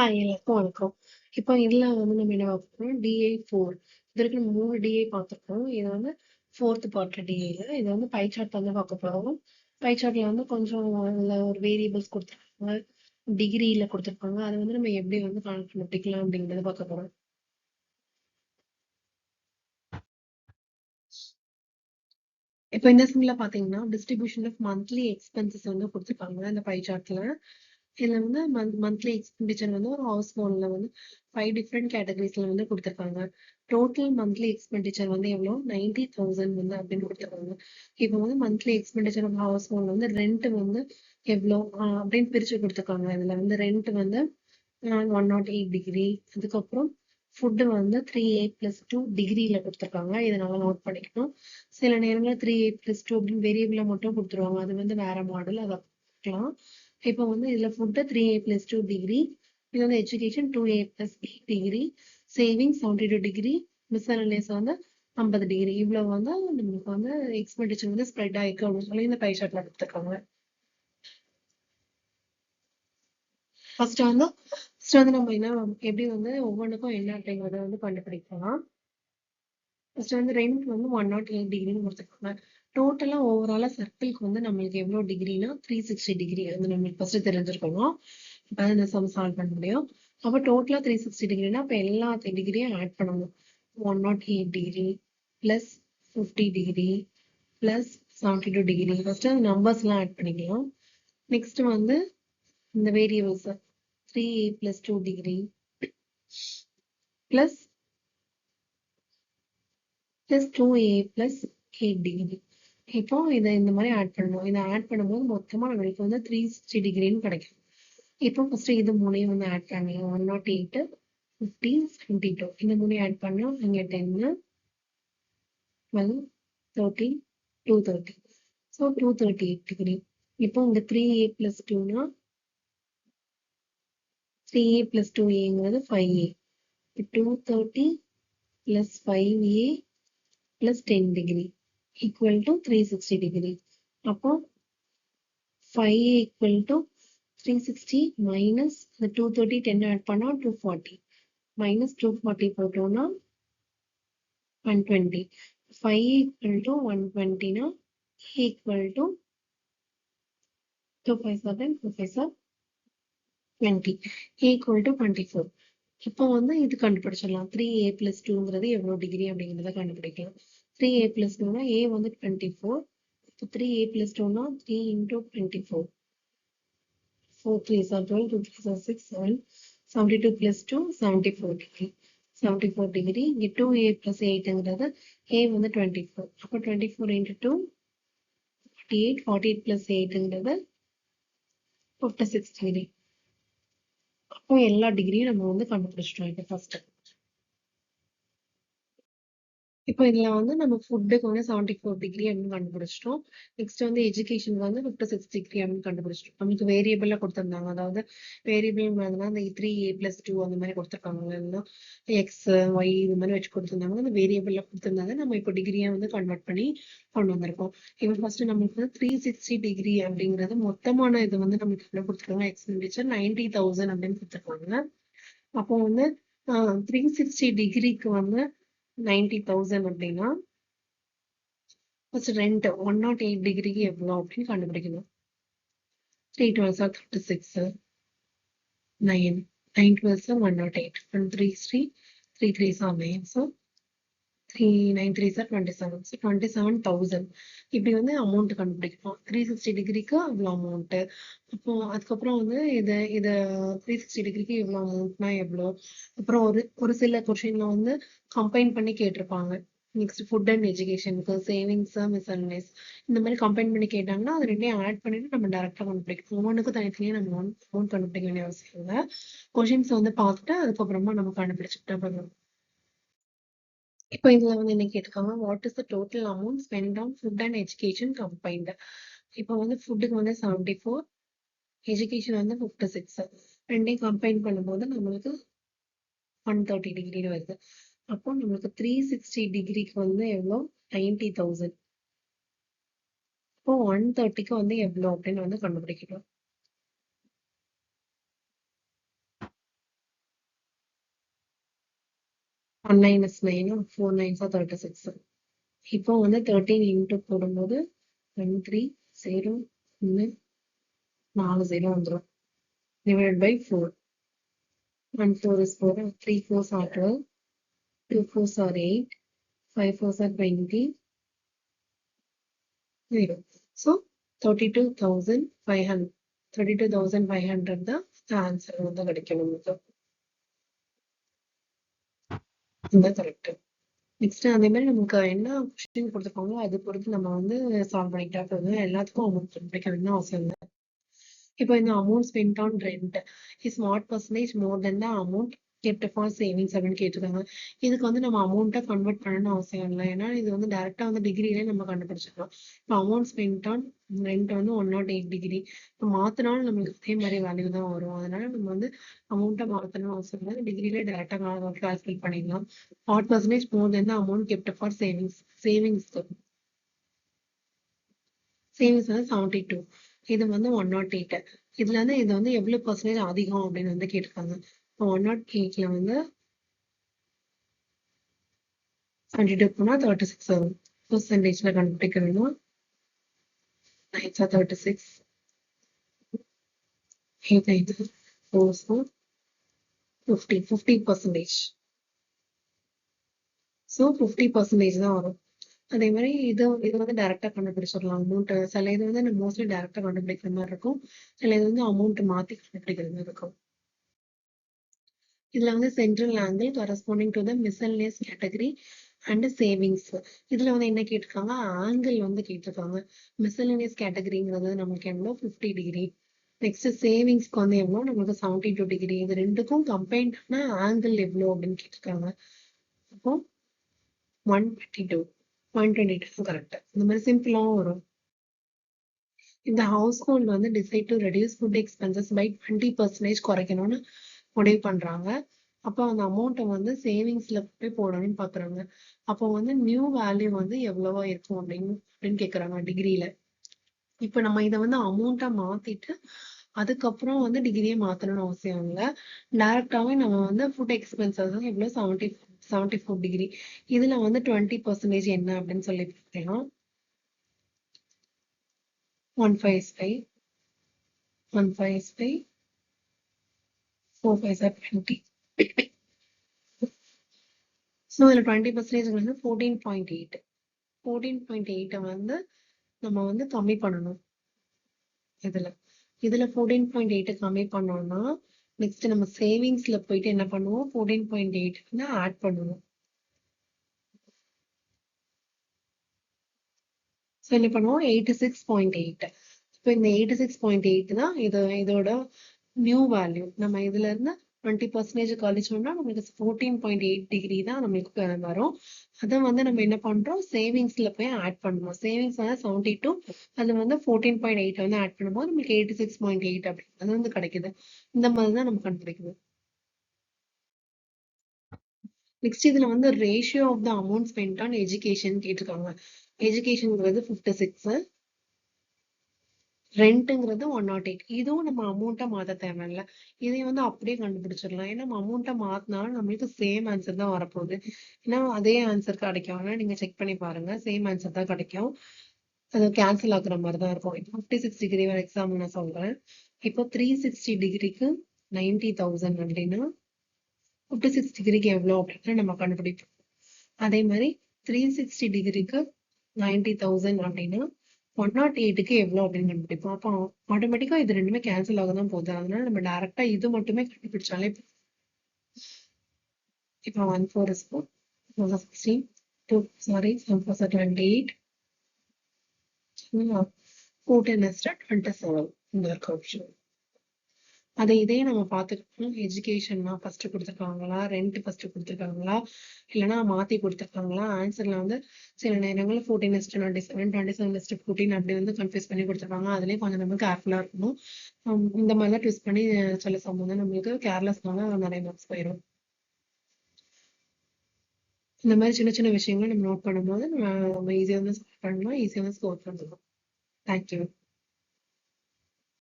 எல்லாருக்கும் வணக்கம். இப்போ இதுல வந்து நம்ம என்ன பார்க்க போறோம்? DI4. இதுவரைக்கும் நம்ம 3 DI பார்த்துருக்கோம். இது வந்து 4த் பார்ட்ல DIல. இது வந்து பை சார்ட் வந்து பார்க்க போறோம். பை சார்ட்ல வந்து கொஞ்சம் அதுல ஒரு வேரியபிள்ஸ் கொடுத்துருக்காங்க. டிகிரியில கொடுத்துருப்பாங்க. அது வந்து நம்ம எப்படி வந்து கண்டுபிடிக்கலாம் அப்படிங்கிறத பார்க்க போறோம். இப்போ இந்த சம்ல பாத்தீங்கன்னா டிஸ்ட்ரிபியூஷன் ஆஃப் மந்த்லி எக்ஸ்பென்சஸ் வந்து கொடுத்துருக்காங்க இந்த பை சார்ட்ல. இதுல வந்து மந்த்லி எக்ஸ்பெண்டிச்சர் வந்து ஒரு ஹவுஸ் ஹோல்ட்ல வந்து 5 டிஃப்ரெண்ட் கேட்டகரிஸ்ல வந்து கொடுத்துருக்காங்க. டோட்டல் மந்த்லி எக்ஸ்பெண்டிச்சர் வந்து எவ்வளோ 90,000 வந்து அப்படின்னு கொடுத்துருக்காங்க. இப்போ வந்து monthly expenditure of household வந்து ரெண்ட் வந்து எவ்வளோ அப்படின்னு பிரிச்சு கொடுத்துருக்காங்க. இதுல வந்து ரெண்ட் வந்து 108 டிகிரி. அதுக்கப்புறம் ஃபுட்டு வந்து 3A+2 டிகிரியில கொடுத்துருக்காங்க. இதனால நோட் பண்ணிக்கணும். சில நேரங்களில் 3A+2 அப்படின்னு வேரியபிளை மட்டும் கொடுத்துருவாங்க. அது வந்து வேற மாடல், அதை பார்க்கலாம். இப்போ வந்து இதுல ஃபுட்டு 3A+2 டிகிரி. இது வந்து education 2A+8 degree. Saving 72 degree. Miscellaneous வந்து 50 டிகிரி. இவ்வளவு வந்து நம்மளுக்கு வந்து எக்ஸ்பெண்டிச்சர் வந்து ஸ்ப்ரெட் ஆயிருக்கு அப்படின்னு சொல்லி இந்த பை சார்ட்ல கொடுத்துருக்காங்க. ஃபர்ஸ்ட் வந்து நம்ம என்ன எப்படி வந்து ஒவ்வொன்றுக்கும் என்ன அப்படிங்கிறத வந்து கண்டுபிடிக்கலாம். ஃபர்ஸ்ட் வந்து ரெண்ட் வந்து 108 டிகிரின்னு கொடுத்துருக்காங்க. டோட்டலா ஓவராலா சர்க்கிள்க்கு வந்து நம்மளுக்கு எவ்வளவு டிகிரினா 360 டிகிரி வந்து நம்மளுக்கு ஃபர்ஸ்ட் தெரிஞ்சிருக்கணும். இப்போ இந்த சம் சால்வ் பண்ண முடியும். அப்போ டோட்டலா 360 டிகிரினா இப்போ எல்லா டிகிரியும் ஆட் பண்ணணும். 108 degree plus 50 degree plus 72 degree. First அந்த நம்பர்ஸ் எல்லாம் ஆட் பண்ணிக்கலாம். நெக்ஸ்ட் வந்து இந்த variables 3A+2 degree plus 2A+8 degree. இப்போ இதை இந்த மாதிரி ஆட் பண்ணணும். இதை ஆட் பண்ணும்போது மொத்தமா நம்மளுக்கு வந்து 360 டிகிரின்னு கிடைக்கும். இப்போ ஃபர்ஸ்ட் இது மூணையும் வந்து ஆட் பண்ணி 108 50 72 இந்த மூணையும் ஆட் பண்ணா இங்க 10 12 13 230. So 238 degree. இப்போ இங்க 3A+2னா 3A+2Aங்கிறது 5A. 230 plus 5A plus 10 degree equal to 360 degree. அப்போ 5A equal to 360 minus the 230 10 add பண்ணா 240 minus 240 போட்டோம்னா 120. 5A equal to 120 னா A equal to 2 5 7 2 5 7 20. A equal to 24. இப்போ வந்து இது கண்டுபிடிச்சிடலாம். 3A+2ங்கிறது எவ்வளோ டிகிரி அப்படிங்கிறத கண்டுபிடிக்கலாம். 3A+2னா A வந்து 24. 3A+2னா 3 into 24. 4 3s are 12, 2 3s are 6, 7. 72 plus 2, 74 degree. 74 degree. இங்கே 2A plus 8ங்கிறது A வந்து 24. அப்போ 24 into 2, 48. 48 plus 8ங்கிறது 56 degree. அப்போ எல்லா டிகிரியும் நம்ம வந்து கண்டுபிடிச்சிட்டோம் இப்போ ஃபர்ஸ்ட். இப்போ இதுல வந்து நம்ம ஃபுட்டுக்கு வந்து 74 டிகிரி அப்படின்னு கண்டுபிடிச்சிட்டோம். நெக்ஸ்ட் வந்து எஜுகேஷனுக்கு வந்து 56 டிகிரி அப்படின்னு கண்டுபிடிச்சிட்டோம். நமக்கு வேரியபிள்ல கொடுத்துருந்தாங்க. அதாவது வேரியபிள் அந்த 3A+2 அந்த மாதிரி கொடுத்துருக்காங்க. இல்லைன்னா எக்ஸ் ஒய் இது மாதிரி வச்சு கொடுத்துருந்தாங்க. அந்த வேரியபிள்ல கொடுத்துருந்தாங்க. நம்ம இப்போ டிகிரியா வந்து கன்வெர்ட் பண்ணி கொண்டு வந்திருக்கோம். இப்போ ஃபர்ஸ்ட் நம்மளுக்கு வந்து 360 டிகிரி அப்படிங்கிறது மொத்தமான இது வந்து நமக்கு என்ன கொடுத்துருக்காங்க எக்ஸ்பெண்டிச்சர் 90,000 அப்படின்னு கொடுத்துருக்காங்க. அப்போ வந்து 360 டிகிரிக்கு வந்து 90,000 அப்படின்னா ஃபர்ஸ்ட் ரெண்ட் 108 டிகிரிக்கு எவ்வளோ அப்படின்னு கண்டுபிடிக்கணும். 3 12 36 9 9 12 108 1 3 3 3 3 9 ஸோ 3 9 3 27 ஸோ 27,000 இப்படி வந்து அமௌண்ட் கண்டுபிடிக்கணும். 360 டிகிரிக்கு அவ்வளோ அமௌண்ட். அப்போ அதுக்கப்புறம் வந்து இதை 360 டிகிரிக்கு இவ்வளோ அமௌண்ட்னா எவ்வளோ. அப்புறம் ஒரு சில கொஸ்டின்ல வந்து கம்பைன் பண்ணி கேட்டிருப்பாங்க. நெக்ஸ்ட் ஃபுட் அண்ட் எஜுகேஷனுக்கு சேவிங்ஸ் மிஸ்செல்லனஸ் இந்த மாதிரி கம்பைன் பண்ணி கேட்டாங்கன்னா அது ரெண்டையும் ஆட் பண்ணிட்டு நம்ம டேரக்டா கண்டுபிடிக்கணும். ஒவ்வொன்றுக்கும் தனித்தனியாக நம்ம அமௌண்ட் கண்டுபிடிக்க வேண்டிய அவசியம் இல்லை. கொஸ்டின்ஸ் வந்து பார்த்துட்டு அதுக்கப்புறமா நம்ம கண்டுபிடிச்சுக்கிட்டா பண்ணணும். இப்போ இதுல வந்து என்ன கேட்டிருக்காங்க, what is the total amount spend on food and education combined. இப்போ வந்து ஃபுட்டுக்கு வந்து 74, எஜுகேஷன் வந்து 56. ரெண்டையும் கம்பைன் பண்ணும்போது நம்மளுக்கு 130 டிகிரி வருது. அப்போ நம்மளுக்கு 360 டிகிரிக்கு வந்து எவ்வளோ 90,000. இப்போ 130க்கு வந்து எவ்வளோ அப்படின்னு வந்து கண்டுபிடிக்கணும். 1 9 is 9, 4 9s are 36. இப்போ வந்து 13 இன்ட்டு போடும்போது 1 3 0 1 4 0 வந்துடும். Divide by 4. 1 4 is 4, 3 4s are 12, 2 4s are 8, 5 4s are 20, 0. So 32,500. 32,500 தான் ஆன்சர் வந்து கிடைக்கும் நமக்கு. இதுதான் கரெக்ட். நெக்ஸ்ட் அதே மாதிரி நமக்கு என்ன கொஸ்டின் கொடுத்துருக்காங்களோ அது பொறுத்து நம்ம வந்து சால்வ் பண்ணிக்கிட்டா போதும். எல்லாத்துக்கும் அமௌண்ட் கண்டுபிடிக்க வேண்டிய அவசியம் இல்லை. இப்போ இந்த amount spend on rent is what percentage more then the amount kept for savings அப்படின்னு கேட்டிருக்காங்க. இதுக்கு வந்து நம்ம அமௌண்ட்டை கன்வெர்ட் பண்ணணும்னு அவசியம் இல்லை. ஏன்னா இது வந்து டேரெக்டாக வந்து டிகிரியிலே நம்ம கண்டுபிடிச்சிக்கலாம். இப்போ அமௌண்ட் ஸ்பெண்ட் ஆன் ரெண்ட் வந்து 108 டிகிரி. இப்போ மாற்றினாலும் நம்மளுக்கு அதே மாதிரி வேல்யூ தான் வரும். அதனால நம்ம வந்து அமௌண்ட்டை மாற்றணும்னு அவசியம் இல்லை. டிகிரியிலே டேரெக்டாக கால்குலேட் பண்ணிடலாம். What percentage more then the amount kept for சேவிங்ஸ்க்கு வந்து 72. இது வந்து 108. இதுல இருந்து இது வந்து எவ்வளவு பர்சன்டேஜ் அதிகம் அப்படின்னு வந்து கேட்டிருக்காங்க. இப்போ 108ல வந்து 72 போனா 36 வரும். பர்சன்டேஜ்ல கண்டுபிடிக்க வேணும். 9s are 36, 8 9s are 4 50%. So 50% தான் வரும். அதே மாதிரி இது வந்து டைரக்டா கண்டுபிடிச்சிடலாம். அமௌண்ட் சில இது வந்து மோஸ்ட்லி டைரக்டா கண்டுபிடிக்கிற மாதிரி இருக்கும். சில இது வந்து அமௌண்ட் மாத்தி கண்டுபிடிக்கிற மாதிரி இருக்கும். இதுல வந்து central angle corresponding to the miscellaneous category and savings. இதுல வந்து என்ன கேட்டிருக்காங்க, ஆங்கிள் வந்து கேட்டிருக்காங்க. மிஸ்செல்லேனியஸ் கேட்டகரிங்கிறது நமக்கு எவ்வளோ 50 டிகிரி. நெக்ஸ்ட் சேவிங்ஸ்க்கு வந்து எவ்வளோ நமக்கு 72 டிகிரி. இது ரெண்டுக்கும் கம்பைன்டான ஆங்கிள் எவ்வளோ அப்படின்னு கேட்டிருக்காங்க. அப்போ 122 கரெக்ட். இந்த மாதிரி சிம்பிளாகவும் வரும். இந்த ஹவுஸ் ஹோல்ட் வந்து decide to reduce food expenses by 20% குறைக்கணும்னு முடிவு பண்றாங்க. அப்போ அந்த அமௌண்ட்டை வந்து சேவிங்ஸ்ல போய் போடணும்னு பாக்குறாங்க. அப்போ வந்து நியூ வேல்யூ வந்து எவ்வளவா இருக்கும் அப்படின்னு கேக்குறாங்க டிகிரியில. இப்ப நம்ம இதை வந்து அமௌண்ட்டா மாத்திட்டு அதுக்கப்புறம் வந்து டிகிரியை மாத்தணும்னு அவசியம் இல்லை. டைரக்டாவே நம்ம வந்து ஃபுட் எக்ஸ்பென்சஸ் எவ்வளவு 74 டிகிரி. இதுல வந்து 20% என்ன அப்படின்னு சொல்லி பார்த்தீங்கன்னா 1 5 is 5, 1 5 is 5, 4 5 are 20. ஸோ இதில் 20% வந்து 14.8. 14.8 வந்து நம்ம வந்து கம்மி பண்ணணும். இதுல 14.8 கம்மி பண்ணோம்னா நெக்ஸ்ட் நம்ம சேவிங்ஸ்ல போயிட்டு என்ன பண்ணுவோம், 14.8 வந்து ஆட் பண்ணுவோம். ஸோ என்ன பண்ணுவோம், 86.8. இப்போ இந்த 86.8 தான் இதோட நியூ வேல்யூ. நம்ம இதுல இருந்து 20% கழிச்சோம்னா நம்மளுக்கு 14.8 டிகிரி தான் நம்மளுக்கு வரும். அதை வந்து நம்ம என்ன பண்றோம், சேவிங்ஸ்ல போய் ஆட் பண்ணுவோம். சேவிங்ஸ் வந்து 72, அது வந்து 14.8 வந்து ஆட் பண்ணும்போது நம்மளுக்கு 86.8 அப்படிங்கிறது வந்து கிடைக்குது. இந்த மாதிரி தான் நம்ம கண்டுபிடிக்கணும். நெக்ஸ்ட் இதுல வந்து ratio of the amount spend on education கேட்டிருக்காங்க. எஜுகேஷன்ங்கிறது 56, ரெண்ட்ங்கிறது 108. இதுவும் நம்ம அமௌண்ட்டா மாத்த தேவையில்ல. இதையும் வந்து அப்படியே கண்டுபிடிச்சிடலாம். ஏன்னா நம்ம அமௌண்ட்டா மாத்தினாலும் நம்மளுக்கு சேம் ஆன்சர் தான் வரப்போகுது. ஏன்னா அதே ஆன்சர் கிடைக்கும். ஆனா நீங்க செக் பண்ணி பாருங்க, சேம் ஆன்சர் தான் கிடைக்கும். அது கேன்சல் ஆகுற மாதிரி தான் இருக்கும். இப்போ 56 டிகிரி ஒரு எக்ஸாம்பிள் நான் சொல்றேன். இப்போ 360 டிகிரிக்கு 90,000 அப்படின்னா 56 டிகிரிக்கு எவ்வளோ அப்படின்னு நம்ம கண்டுபிடிப்போம். அதே மாதிரி 360 டிகிரிக்கு 90,000 அப்படின்னா 108க்கு எவ்வளோ அப்படின்னு கண்டுபிடிப்போம். அப்போ ஆட்டோமேட்டிக்கா இது ரெண்டுமே கேன்சல் ஆக தான் போகுது. அதனால நம்ம டைரக்டா இது மட்டுமே கண்டுபிடிச்சாலே இப்போ 1 4 is 4, 16, 2 sorry 7 4 are 28, 14 is 27 இந்த இருக்க ஆப்ஷன். இதே நம்ம பார்த்துக்கணும். எஜுகேஷன்னா ஃபர்ஸ்ட் கொடுத்துருக்காங்களா, ரெண்ட் ஃபர்ஸ்ட் கொடுத்துருக்காங்களா, இல்லைன்னா மாத்தி கொடுத்துருக்காங்களா. ஆன்சர்ல வந்து சில நேரங்களில் 14:27, 27:14 அப்படி வந்து கன்ஃபியூஸ் பண்ணி கொடுத்துருக்காங்க. அதுலேயே கொஞ்சம் நம்ம கேர்ஃபுல்லா இருக்கணும். இந்த மாதிரிலாம் ட்விஸ்ட் பண்ணி சில சம்பவம் நம்மளுக்கு கேர்லெஸ்னால நிறைய மார்க்ஸ் போயிடும். இந்த மாதிரி சின்ன சின்ன விஷயங்களை நம்ம நோட் பண்ணும்போது நம்ம ஈஸியாக வந்து சால்வ் பண்ணலாம், ஈஸியாக வந்து ஸ்கோர் பண்ணலாம். தேங்க்யூ.